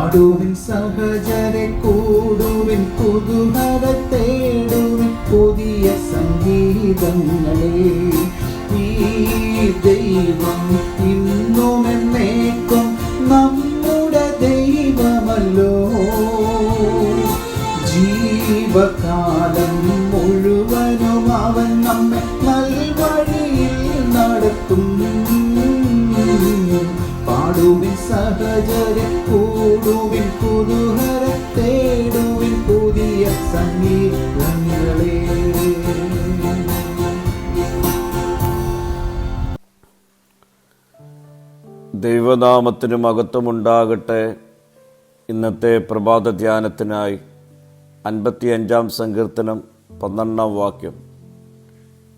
പാടുവിൻ സഹചരെ, കൂടുവിൻ കുതൂഹല തേടുവിൻ പുതിയ സംഗീതങ്ങളെ. ഈ ദൈവം ഇന്നും എന്നേക്കും നമ്മുടെ ദൈവമല്ലോ. ജീവകാലം മുഴുവനും അവൻ നമ്മെ നൽവഴിയിൽ നടത്തും. പാടുവിൻ സഹചരെ, കൂടുവിൻ കുതൂഹല തേടുവിൻ പുതിയ സംഗീതങ്ങളെ. ദൈവനാമത്തിന് മഹത്വമുണ്ടാകട്ടെ. ഇന്നത്തെ പ്രഭാത ധ്യാനത്തിനായി 55 സങ്കീർത്തനം 12 വാക്യം.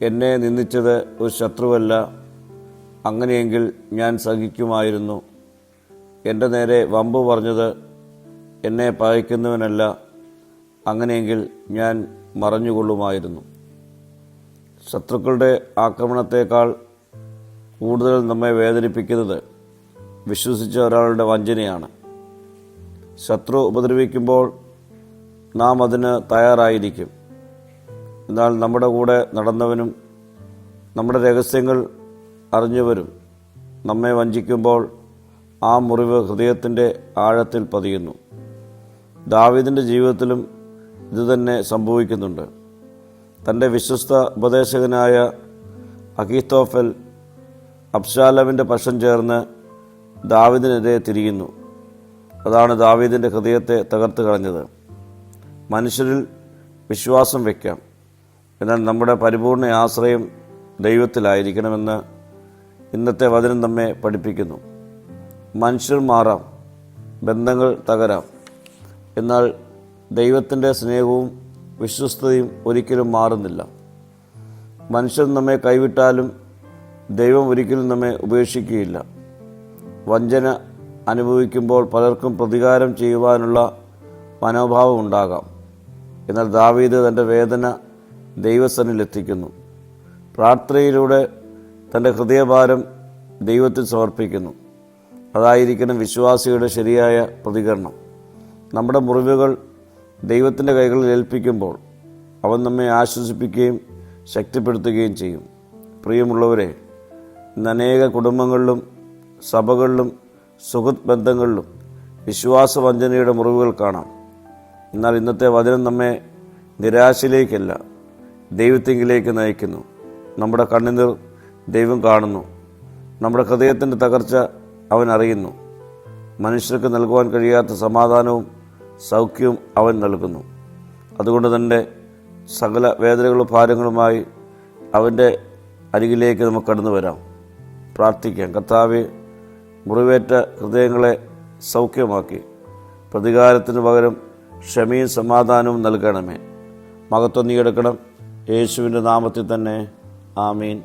എന്നെ നിന്ദിച്ചത് ഒരു ശത്രുവല്ല, അങ്ങനെയെങ്കിൽ ഞാൻ സഹിക്കുമായിരുന്നു. എൻ്റെ നേരെ വമ്പ് പറഞ്ഞത് എന്നെ പകയ്ക്കുന്നവനല്ല, അങ്ങനെയെങ്കിൽ ഞാൻ മറഞ്ഞുകൊള്ളുമായിരുന്നു. ശത്രുക്കളുടെ ആക്രമണത്തേക്കാൾ കൂടുതൽ നമ്മെ വേദനിപ്പിക്കുന്നത് വിശ്വസിച്ച ഒരാളുടെ വഞ്ചനയാണ്. ശത്രു ഉപദ്രവിക്കുമ്പോൾ നാം അതിന് തയ്യാറായിരിക്കും. എന്നാൽ നമ്മുടെ കൂടെ നടന്നവനും നമ്മുടെ രഹസ്യങ്ങൾ അറിഞ്ഞവരും നമ്മെ വഞ്ചിക്കുമ്പോൾ ആ മുറിവ് ഹൃദയത്തിൻ്റെ ആഴത്തിൽ പതിയുന്നു. ദാവീദിൻ്റെ ജീവിതത്തിലും ഇതുതന്നെ സംഭവിക്കുന്നുണ്ട്. തൻ്റെ വിശ്വസ്ത ഉപദേശകനായ അഹീത്തോഫൽ അബ്ശാലോമിൻ്റെ പക്ഷം ചേർന്ന് ദാവീദിനെതിരെ തിരിയുന്നു. അതാണ് ദാവീദിൻ്റെ ഹൃദയത്തെ തകർത്ത് കളഞ്ഞത്. മനുഷ്യരിൽ വിശ്വാസം വയ്ക്കാം, എന്നാൽ നമ്മുടെ പരിപൂർണ ആശ്രയം ദൈവത്തിലായിരിക്കണമെന്ന് ഇന്നത്തെ വചനം നമ്മെ പഠിപ്പിക്കുന്നു. മനുഷ്യർ മാറാം, ബന്ധങ്ങൾ തകരാം, എന്നാൽ ദൈവത്തിൻ്റെ സ്നേഹവും വിശ്വസ്തയും ഒരിക്കലും മാറുന്നില്ല. മനുഷ്യർ നമ്മെ കൈവിട്ടാലും ദൈവം ഒരിക്കലും നമ്മെ ഉപേക്ഷിക്കുകയില്ല. വഞ്ചന അനുഭവിക്കുമ്പോൾ പലർക്കും പ്രതികാരം ചെയ്യുവാനുള്ള മനോഭാവം ഉണ്ടാകാം. എന്നാൽ ദാവീദ് തൻ്റെ വേദന ദൈവസന്നിധിയിലെത്തിക്കുന്നു. പ്രാർത്ഥനയിലൂടെ തൻ്റെ ഹൃദയഭാരം ദൈവത്തിൽ സമർപ്പിക്കുന്നു. അതായിരിക്കണം വിശ്വാസിയുടെ ശരിയായ പ്രതികരണം. നമ്മുടെ മുറിവുകൾ ദൈവത്തിൻ്റെ കൈകളിൽ ഏൽപ്പിക്കുമ്പോൾ അവൻ നമ്മെ ആശ്വസിപ്പിക്കുകയും ശക്തിപ്പെടുത്തുകയും ചെയ്യും. പ്രിയമുള്ളവരെ, ഇന്ന് അനേക കുടുംബങ്ങളിലും സഭകളിലും സുഹൃത്ത് ബന്ധങ്ങളിലും വിശ്വാസവഞ്ചനയുടെ മുറിവുകൾ കാണാം. എന്നാൽ ഇന്നത്തെ വചനം നമ്മെ നിരാശയിലേക്കല്ല, ദൈവത്തിങ്കിലേക്ക് നയിക്കുന്നു. നമ്മുടെ കണ്ണുനീർ ദൈവം കാണുന്നു. നമ്മുടെ ഹൃദയത്തിൻ്റെ തകർച്ച അവൻ അറിയുന്നു. മനുഷ്യർക്ക് നൽകുവാൻ കഴിയാത്ത സമാധാനവും സൗഖ്യവും അവൻ നൽകുന്നു. അതുകൊണ്ട് തന്നെ സകല വേദനകളും ഭാരങ്ങളുമായി അവൻ്റെ അരികിലേക്ക് നമുക്ക് കടന്നു വരാം. പ്രാർത്ഥിക്കാം. കർത്താവേ, മുറിവേറ്റ ഹൃദയങ്ങളെ സൗഖ്യമാക്കി പ്രതികാരത്തിന് പകരം ക്ഷമയും സമാധാനവും നൽകണമേ. മഹത്വം നീ എടുക്കണം. യേശുവിൻ്റെ നാമത്തിൽ തന്നെ. ആമീൻ.